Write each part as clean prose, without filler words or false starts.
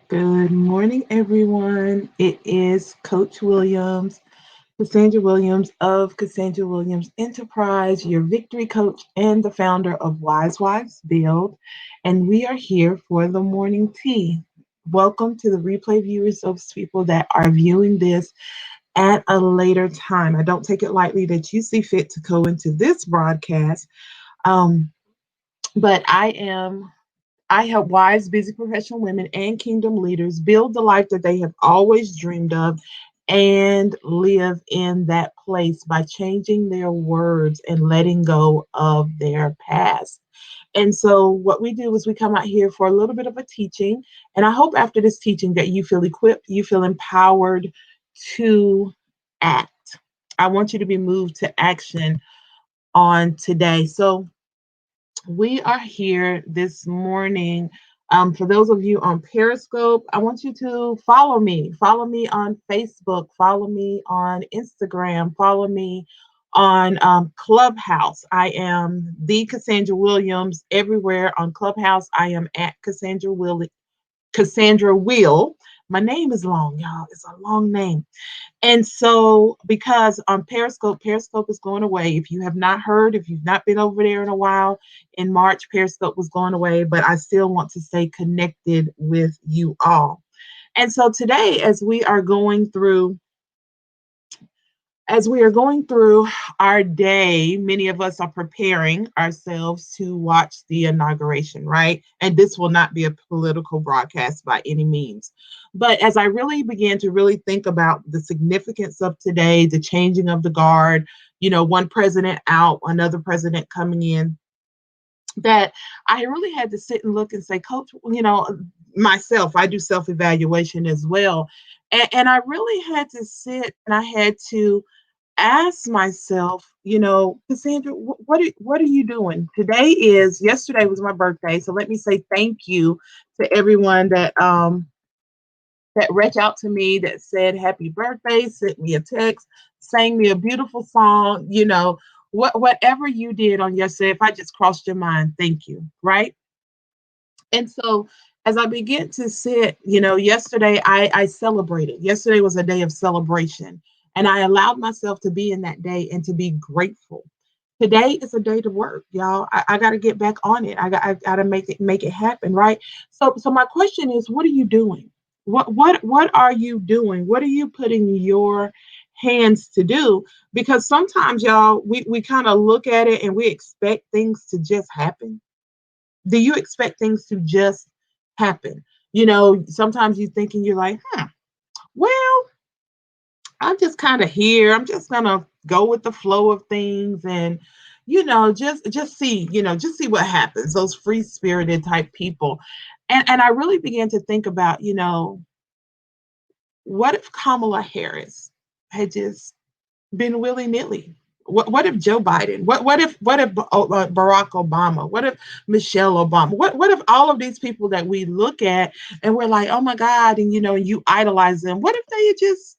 Good morning, everyone. It is Coach Williams, Cassandra Williams of Cassandra Williams Enterprise, your victory coach and the founder of Wise Wives Build. And we are here for the morning tea. Welcome to the replay viewers, those people that are viewing this at a later time. I don't take it lightly that you see fit to go into this broadcast. Um, but I help wise, busy professional women and kingdom leaders build the life that they have always dreamed of and live in that place by changing their words and letting go of their past. And so, what we do is we come out here for a little bit of a teaching. And I hope after this teaching that you feel equipped, you feel empowered to act. I want you to be moved to action on today. So, we are here this morning. For those of you on Periscope, I want you to follow me. Follow me on Facebook. Follow me on Instagram. Follow me on Clubhouse. I am the Cassandra Williams everywhere on Clubhouse. I am at Cassandra Will. My name is long, y'all. It's a long name. And so, because on Periscope is going away. If you have not heard, if you've not been over there in a while, in March, Periscope was going away, but I still want to stay connected with you all. And so today, as we are going through our day, many of us are preparing ourselves to watch the inauguration, right? And this will not be a political broadcast by any means. But as I really began to really think about the significance of today, the changing of the guard, one president out, another president coming in, that I really had to sit and look and say, Coach, myself, I do self evaluation as well. And I really had to sit and I had to ask myself, Cassandra, what are you doing? Yesterday was my birthday, so let me say thank you to everyone that reached out to me, that said happy birthday, sent me a text, sang me a beautiful song. Whatever you did on yesterday, if I just crossed your mind, thank you, right? And so as I began to sit, yesterday I celebrated. Yesterday was a day of celebration. And I allowed myself to be in that day and to be grateful. Today is a day to work, y'all. I got to get back on it. I got to make it happen, right? So my question is, what are you doing? What are you doing? What are you putting your hands to do? Because sometimes, y'all, we kind of look at it and we expect things to just happen. Do you expect things to just happen? Sometimes you think and you're like, well, I'm just kind of here. I'm just gonna go with the flow of things and just see what happens. Those free spirited type people. And I really began to think about, what if Kamala Harris had just been willy nilly? What if Joe Biden? What if Barack Obama? What if Michelle Obama? What if all of these people that we look at and we're like, oh my God, and you idolize them? What if they had just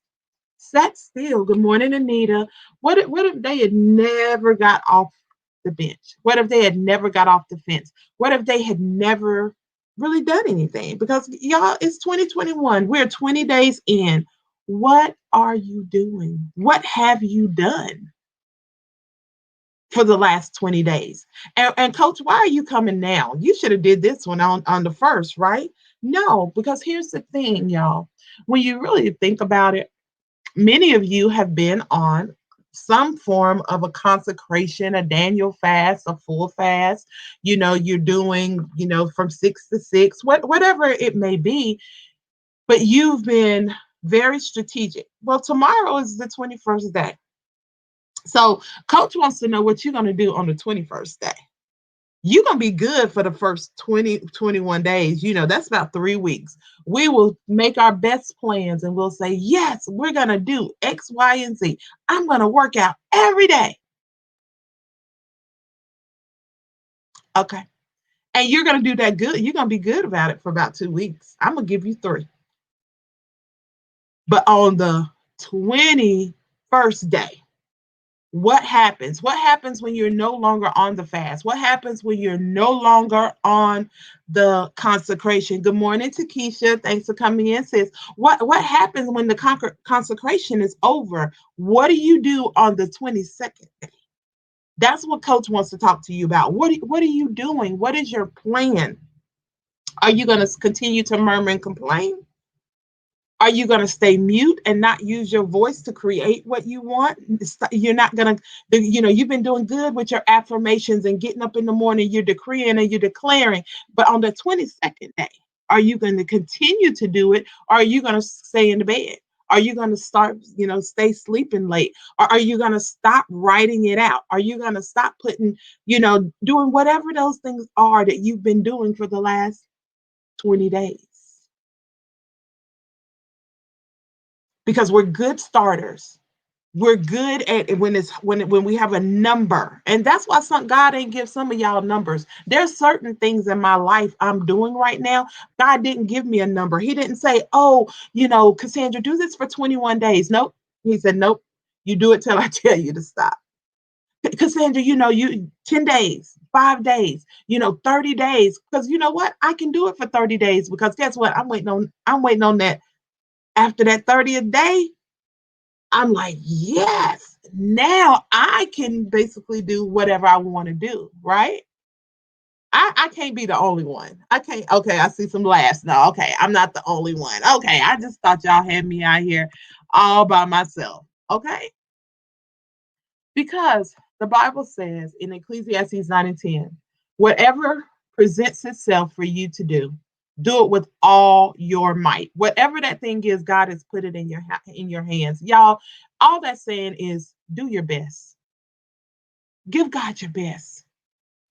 sat still? Good morning, Anita. What if they had never got off the bench? What if they had never got off the fence? What if they had never really done anything? Because y'all, it's 2021. We're 20 days in. What are you doing? What have you done for the last 20 days? And coach, why are you coming now? You should have did this one on the first, right? No, because here's the thing, y'all. When you really think about it, many of you have been on some form of a consecration, a Daniel fast, a full fast. You're doing, from 6 to 6, whatever it may be, but you've been very strategic. Well, tomorrow is the 21st day. So, coach wants to know what you're going to do on the 21st day. You're going to be good for the first 21 days. That's about 3 weeks. We will make our best plans and we'll say, yes, we're going to do X, Y, and Z. I'm going to work out every day. Okay. And you're going to do that good. You're going to be good about it for about 2 weeks. I'm going to give you 3. But on the 21st day, What happens? What happens when you're no longer on the fast? What happens when you're no longer on the consecration? Good morning to Keisha. Thanks for coming in, sis. What happens when the consecration is over? What do you do on the 22nd day? That's what coach wants to talk to you about. What are you doing? What is your plan? Are you going to continue to murmur and complain? Are you going to stay mute and not use your voice to create what you want? You're not going to, you've been doing good with your affirmations and getting up in the morning, you're decreeing and you're declaring. But on the 22nd day, are you going to continue to do it? Or are you going to stay in the bed? Are you going to start, stay sleeping late? Or are you going to stop writing it out? Are you going to stop putting, doing whatever those things are that you've been doing for the last 20 days? Because we're good starters. We're good at it when we have a number. And that's why God ain't give some of y'all numbers. There's certain things in my life I'm doing right now. God didn't give me a number. He didn't say, oh, Cassandra, do this for 21 days. Nope. He said, nope. You do it till I tell you to stop. Cassandra, you 10 days, 5 days, 30 days. Because you know what? I can do it for 30 days because guess what? I'm waiting on that after that 30th day. I'm like, yes, now I can basically do whatever I want to do, right? I can't be the only one. I can't. Okay, I see some laughs. No, okay, I'm not the only one. Okay, I just thought y'all had me out here all by myself. Okay, because the Bible says in Ecclesiastes 9 and 10, whatever presents itself for you to do it with all your might. Whatever that thing is, God has put it in your hands. Y'all, all that's saying is do your best. Give God your best.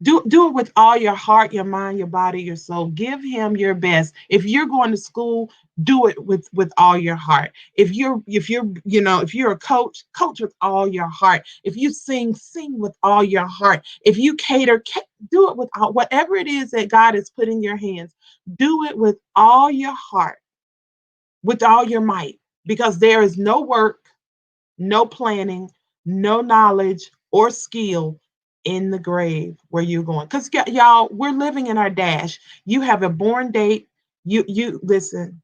Do it with all your heart, your mind, your body, your soul. Give him your best. If you're going to school, do it with all your heart. If you're a coach with all your heart. If you sing with all your heart. If you cater, do it with whatever it is that God has put in your hands. Do it with all your heart, with all your might, because there is no work, no planning, no knowledge or skill in the grave where you're going. Because y'all, we're living in our dash. You have a born date. You listen.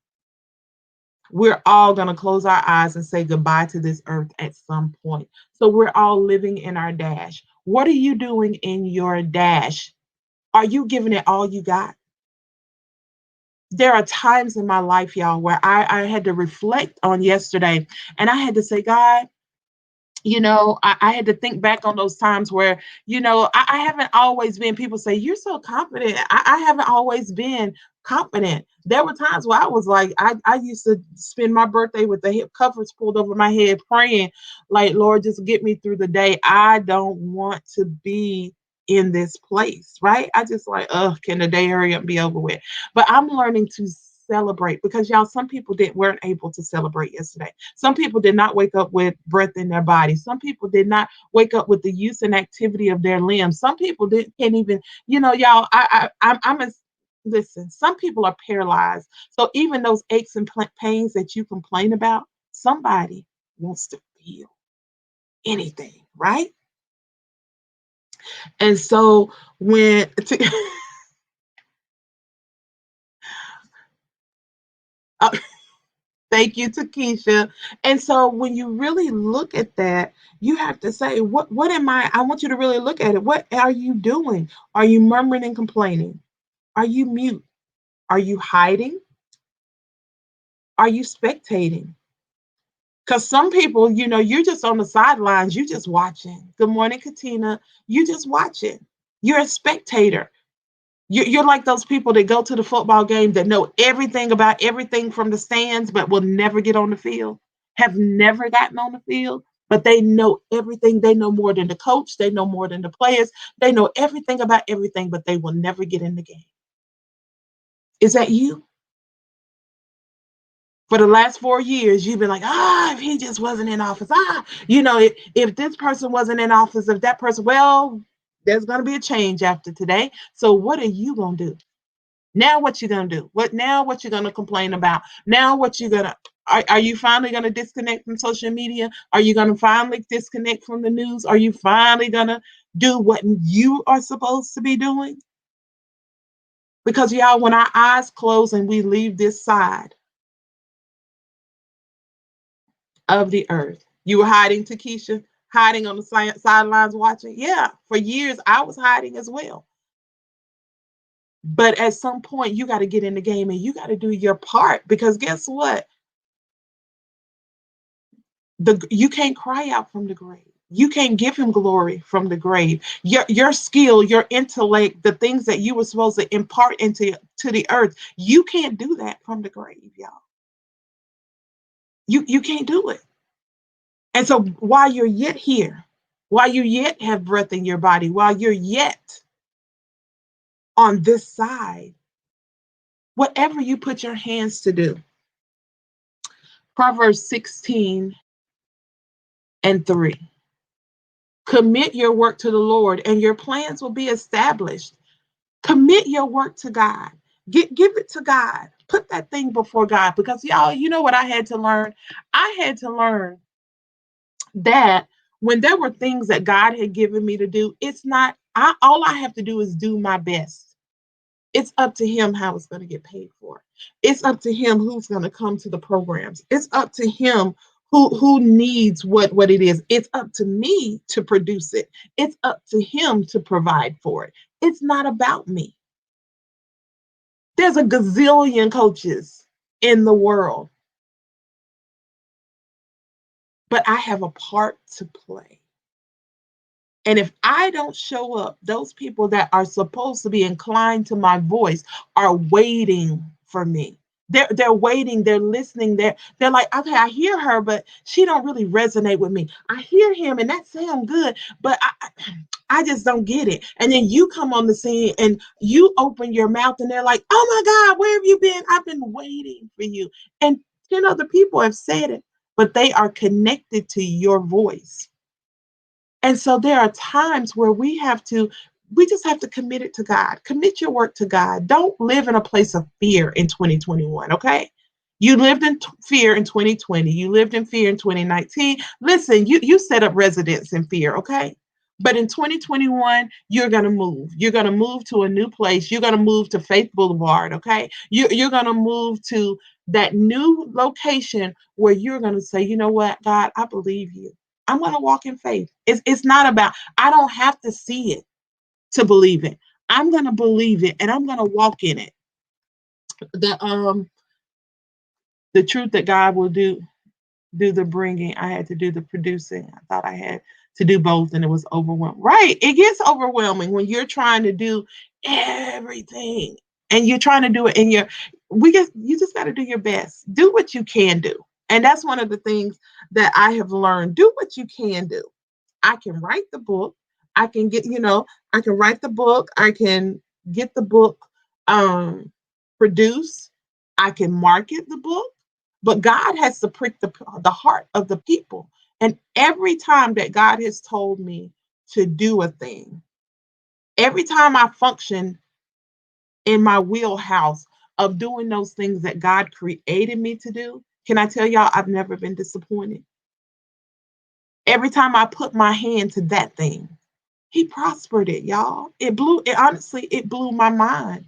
We're all gonna close our eyes and say goodbye to this earth at some point. So we're all living in our dash. What are you doing in your dash? Are you giving it all you got? There are times in my life, y'all, where I had to reflect on yesterday and I had to say, God, I had to think back on those times where, I haven't always been, people say, you're so confident. I haven't always been confident. There were times where I was like, I used to spend my birthday with the hip covers pulled over my head, praying, like, Lord, just get me through the day. I don't want to be in this place, right? I just like, can the day hurry up and be over with? But I'm learning to celebrate because y'all, some people weren't able to celebrate yesterday. Some people did not wake up with breath in their body. Some people did not wake up with the use and activity of their limbs. Some people can't even, y'all. I'm a listen. Some people are paralyzed. So even those aches and pains that you complain about, somebody wants to feel anything, right? And so when thank you, Takesha. And so when you really look at that, you have to say, what am I want you to really look at it. What are you doing? Are you murmuring and complaining? Are you mute? Are you hiding? Are you spectating? Because some people, you're just on the sidelines, you're just watching. Good morning, Katina. You're just watching. You're a spectator. You're like those people that go to the football game that know everything about everything from the stands, but will never get on the field, have never gotten on the field, but they know everything. They know more than the coach. They know more than the players. They know everything about everything, but they will never get in the game. Is that you? For the last 4 years, you've been like, if he just wasn't in office, if this person wasn't in office, if that person, well, there's going to be a change after today. So what are you going to do? Now what you gonna do? What you gonna complain about? Now what you gonna are you finally gonna disconnect from social media? Are you gonna finally disconnect from the news? Are you finally gonna do what you are supposed to be doing? Because y'all, when our eyes close and we leave this side of the earth, you were hiding, Takesha, hiding on the sidelines watching. Yeah, for years I was hiding as well. But at some point, you got to get in the game and you got to do your part, because guess what? You can't cry out from the grave. You can't give him glory from the grave. Your skill, your intellect, the things that you were supposed to impart into to the earth, you can't do that from the grave, y'all. You can't do it. And so while you're yet here, while you yet have breath in your body, while you're yet on this side, whatever you put your hands to do. Proverbs 16:3. Commit your work to the Lord and your plans will be established. Commit your work to God. Give it to God. Put that thing before God, because y'all, you know what I had to learn? I had to learn that when there were things that God had given me to do, it's not all I have to do is do my best. It's up to him how it's going to get paid for. It's up to him who's going to come to the programs. It's up to him who needs what it is. It's up to me to produce it. It's up to him to provide for it. It's not about me. There's a gazillion coaches in the world, but I have a part to play. And if I don't show up, those people that are supposed to be inclined to my voice are waiting for me. They're waiting, they're listening, they're like, okay, I hear her, but she don't really resonate with me. I hear him and that sounds good, but I just don't get it. And then you come on the scene and you open your mouth and they're like, oh my God, where have you been? I've been waiting for you. And 10 other people have said it, but they are connected to your voice. And so there are times where we just have to commit it to God. Commit your work to God. Don't live in a place of fear in 2021, okay? You lived in fear in 2020. You lived in fear in 2019. Listen, you set up residence in fear, okay? But in 2021, you're going to move. You're going to move to a new place. You're going to move to Faith Boulevard, okay? You're going to move to that new location where you're going to say, you know what, God, I believe you. I'm going to walk in faith. It's not about, I don't have to see it to believe it. I'm going to believe it and I'm going to walk in it. The the truth that God will do the bringing. I had to do the producing. I thought I had to do both and it was overwhelming. Right. It gets overwhelming when you're trying to do everything and you're trying to do it in you just got to do your best. Do what you can do. And that's one of the things that I have learned. Do what you can do. I can write the book. I can I can write the book. I can get the book produced. I can market the book. But God has to prick the heart of the people. And every time that God has told me to do a thing, every time I function in my wheelhouse of doing those things that God created me to do, can I tell y'all, I've never been disappointed. Every time I put my hand to that thing, he prospered it, y'all. It blew my mind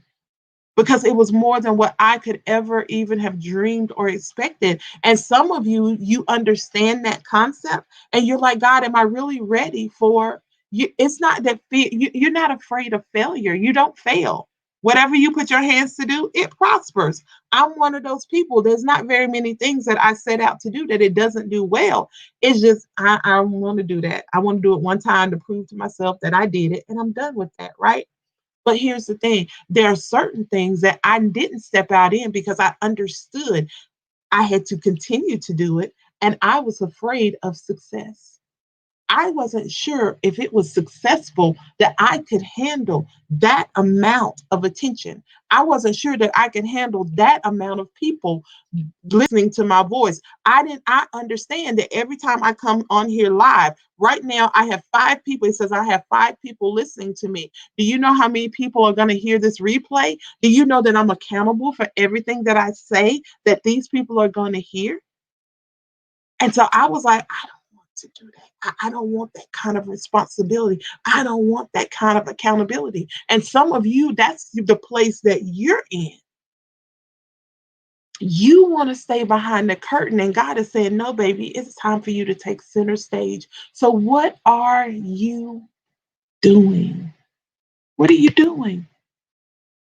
because it was more than what I could ever even have dreamed or expected. And some of you understand that concept and you're like, God, am I really ready for you? It's not that you're not afraid of failure. You don't fail. Whatever you put your hands to do, it prospers. I'm one of those people. There's not very many things that I set out to do that it doesn't do well. It's just, I want to do that. I want to do it one time to prove to myself that I did it and I'm done with that, right? But here's the thing, there are certain things that I didn't step out in because I understood I had to continue to do it and I was afraid of success. I wasn't sure if it was successful that I could handle that amount of attention. I wasn't sure that I could handle that amount of people listening to my voice. I understand that every time I come on here live, right now I have 5 people. It says I have 5 people listening to me. Do you know how many people are going to hear this replay? Do you know that I'm accountable for everything that I say that these people are going to hear? And so I was like, I don't want to do that. I don't want that kind of responsibility. I don't want that kind of accountability. And some of you, that's the place that you're in. You want to stay behind the curtain, and God is saying, no, baby, it's time for you to take center stage. So, what are you doing? What are you doing?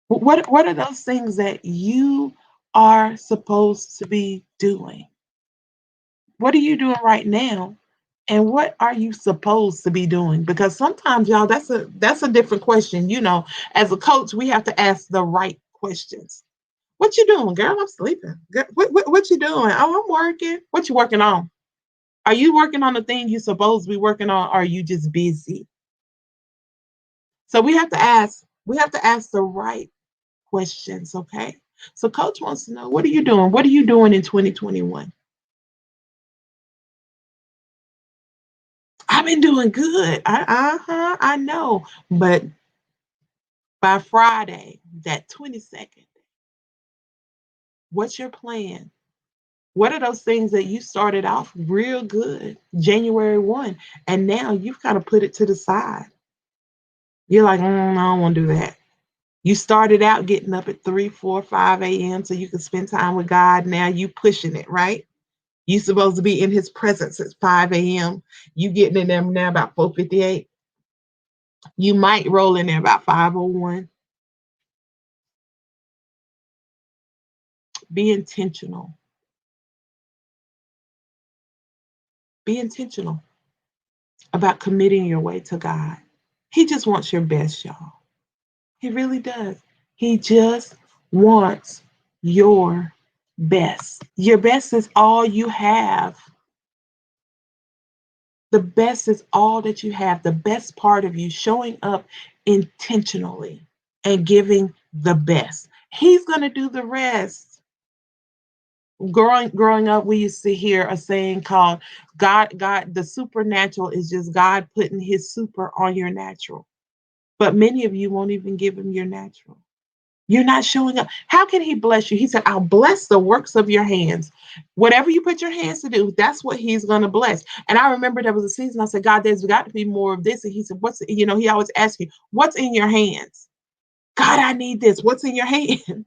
What are those things that you are supposed to be doing? What are you doing right now? And what are you supposed to be doing? Because sometimes, y'all, that's a different question. As a coach, we have to ask the right questions. What you doing, girl? I'm sleeping. Girl, what you doing? Oh, I'm working. What you working on? Are you working on the thing you're supposed to be working on? Or are you just busy? So we have to ask the right questions, okay? So coach wants to know, what are you doing? What are you doing in 2021? I've been doing good. I know. But by Friday, that 22nd, what's your plan? What are those things that you started off real good January 1, and now you've kind of put it to the side? You're like, I don't want to do that. You started out getting up at 3, 4, 5 a.m. so you could spend time with God. Now you pushing it, right? You supposed to be in his presence at 5 a.m. You getting in there now about 4:58. You might roll in there about 5:01. Be intentional. Be intentional about committing your way to God. He just wants your best, y'all. He really does. He just wants your best. Your best is all you have. The best is all that you have. The best part of you showing up intentionally and giving the best. He's going to do the rest. Growing up, we used to hear a saying called God, the supernatural is just God putting his super on your natural. But many of you won't even give him your natural. You're not showing up. How can he bless you? He said, I'll bless the works of your hands. Whatever you put your hands to do, that's what he's going to bless. And I remember there was a season I said, God, there's got to be more of this. And he said, he always asks you, what's in your hands? God, I need this. What's in your hand?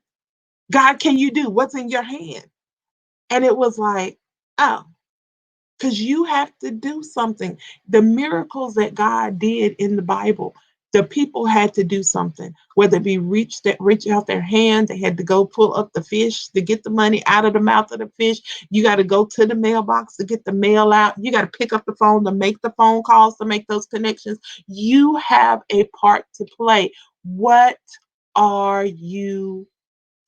God, can you do what's in your hand? And it was like, oh, because you have to do something. The miracles that God did in the Bible, the people had to do something, whether it be reach out their hand, they had to go pull up the fish to get the money out of the mouth of the fish. You got to go to the mailbox to get the mail out. You got to pick up the phone to make the phone calls, to make those connections. You have a part to play. What are you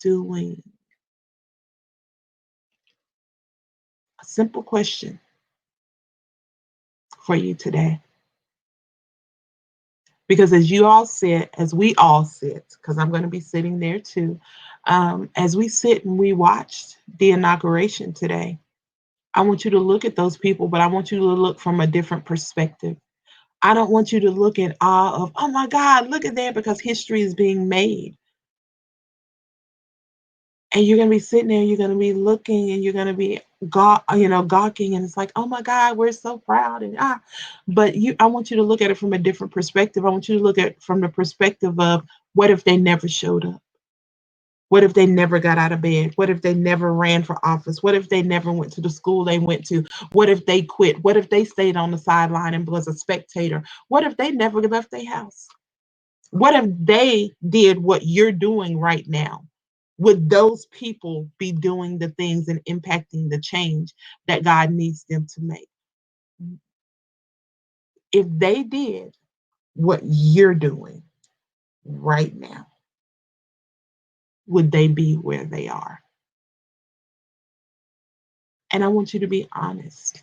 doing? A simple question for you today. Because as we all sit, because I'm going to be sitting there too, as we sit and we watched the inauguration today, I want you to look at those people, but I want you to look from a different perspective. I don't want you to look in awe of, oh my God, look at that, because history is being made. And you're going to be sitting there, you're going to be looking, and you're going to be gawking, and it's like, oh my God, we're so proud. But I want you to look at it from a different perspective. I want you to look at it from the perspective of, what if they never showed up? What if they never got out of bed? What if they never ran for office? What if they never went to the school they went to? What if they quit? What if they stayed on the sideline and was a spectator? What if they never left their house? What if they did what you're doing right now? Would those people be doing the things and impacting the change that God needs them to make? If they did what you're doing right now, would they be where they are? And I want you to be honest.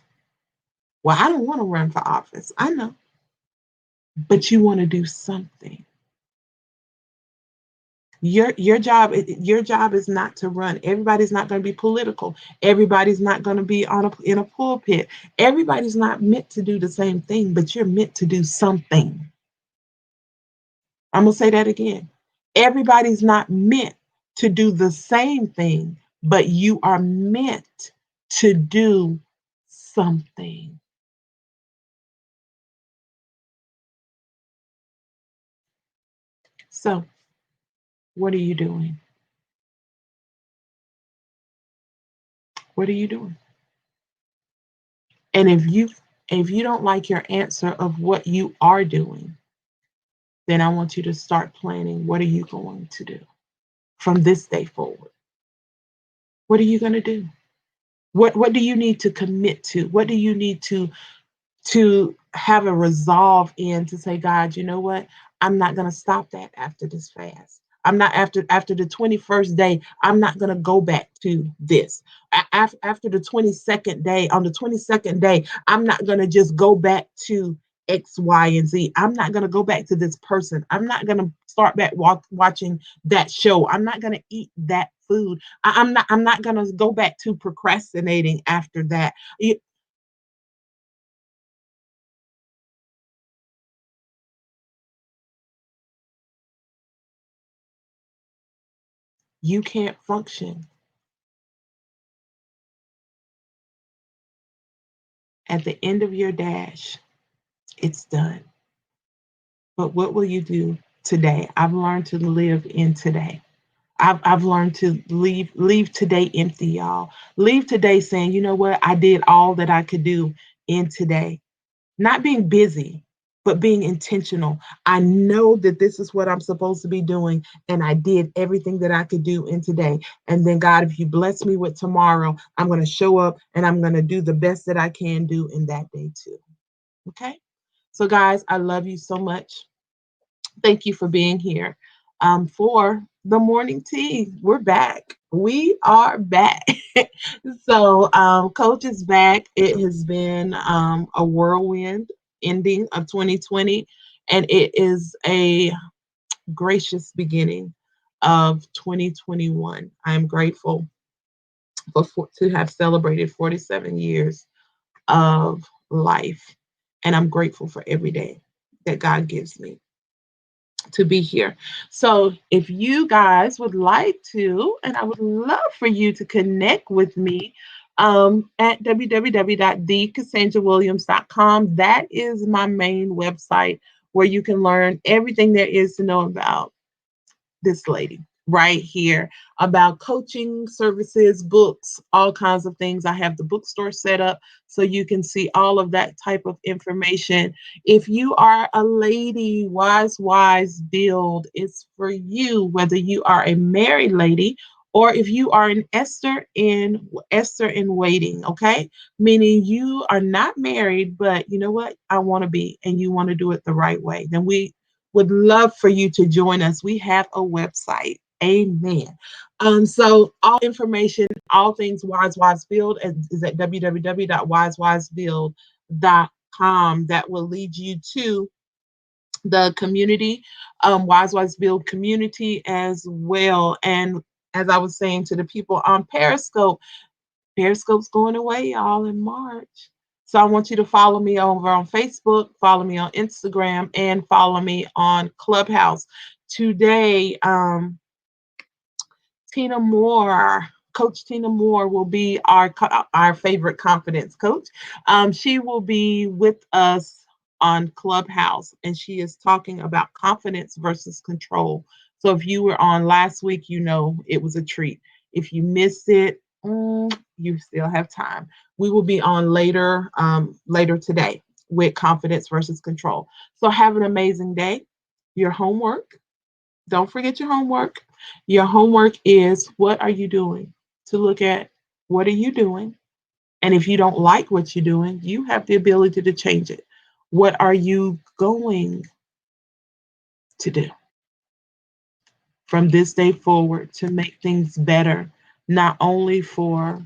Well, I don't want to run for office. I know, but you want to do something. Your job is not to run. Everybody's not going to be political. Everybody's not going to be in a pulpit. Everybody's not meant to do the same thing, but you're meant to do something. I'm going to say that again. Everybody's not meant to do the same thing, but you are meant to do something. So, what are you doing? What are you doing? And if you don't like your answer of what you are doing, then I want you to start planning, what are you going to do from this day forward? What are you going to do? What do you need to commit to? What do you need to have a resolve in to say, God, you know what? I'm not going to stop that after this fast. I'm not after the 21st day. I'm not going to go back to this. After the 22nd day, on the 22nd day, I'm not going to just go back to X, Y, and Z. I'm not going to go back to this person. I'm not going to start back watching that show. I'm not going to eat that food. I'm not going to go back to procrastinating after that. You can't function at the end of your dash. It's done. But what will you do today? I've learned to live in today. I've learned to leave today empty, y'all. Leave today saying, you know what? I did all that I could do in today. Not being busy, but being intentional. I know that this is what I'm supposed to be doing, and I did everything that I could do in today. And then, God, if you bless me with tomorrow, I'm going to show up and I'm going to do the best that I can do in that day, too. Okay? So, guys, I love you so much. Thank you for being here for the morning tea. We're back. We are back. So, Coach is back. It has been a whirlwind ending of 2020, and it is a gracious beginning of 2021. I am grateful to have celebrated 47 years of life, and I'm grateful for every day that God gives me to be here. So if you guys would like to, and I would love for you to connect with me at www.thecassandrawilliams.com. That is my main website where you can learn everything there is to know about this lady right here, about coaching services, books, all kinds of things. I have the bookstore set up so you can see all of that type of information. If you are a lady, Wise Build is for you, whether you are a married lady or if you are an Esther in waiting, okay? Meaning you are not married, but you know what? I want to be, and you want to do it the right way. Then we would love for you to join us. We have a website. Amen. So all information, all things Wise Build is at www.wisewisebuild.com. That will lead you to the community, Wise Build community as well. And as I was saying to the people on Periscope, Periscope's going away, y'all, in March. So I want you to follow me over on Facebook, follow me on Instagram, and follow me on Clubhouse. Today, Tina Moore, Coach Tina Moore, will be our favorite confidence coach. She will be with us on Clubhouse, and she is talking about confidence versus control. So if you were on last week, you know it was a treat. If you missed it, you still have time. We will be on later today with confidence versus control. So have an amazing day. Your homework, don't forget your homework. Your homework is, what are you doing? To look at, what are you doing? And if you don't like what you're doing, you have the ability to change it. What are you going to do from this day forward to make things better, not only for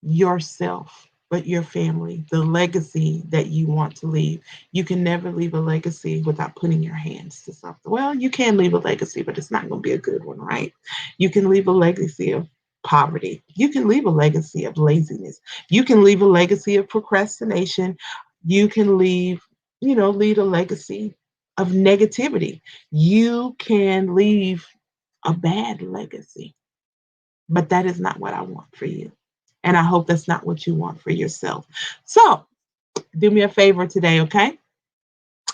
yourself, but your family, the legacy that you want to leave. You can never leave a legacy without putting your hands to something. Well, you can leave a legacy, but it's not going to be a good one, right? You can leave a legacy of poverty. You can leave a legacy of laziness. You can leave a legacy of procrastination. You can leave a legacy of negativity. You can leave a bad legacy, but that is not what I want for you. And I hope that's not what you want for yourself. So do me a favor today, okay?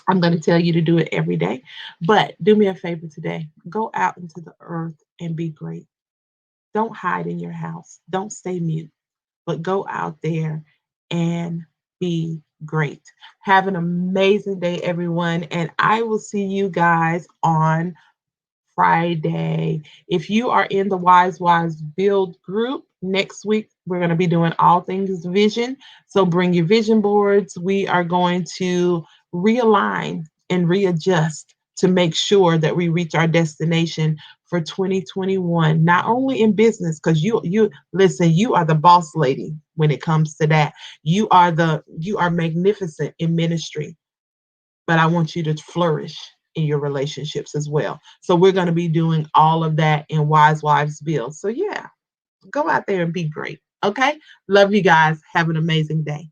I'm going to tell you to do it every day, but do me a favor today. Go out into the earth and be great. Don't hide in your house. Don't stay mute, but go out there and be great. Have an amazing day, everyone. And I will see you guys on Friday. If you are in the Wise Build group, next week we're going to be doing all things vision. So bring your vision boards. We are going to realign and readjust to make sure that we reach our destination for 2021, not only in business, because you listen, you are the boss lady when it comes to that. You are magnificent in ministry, but I want you to flourish in your relationships as well. So we're going to be doing all of that in Wise Wives Build. So yeah, go out there and be great. Okay. Love you guys. Have an amazing day.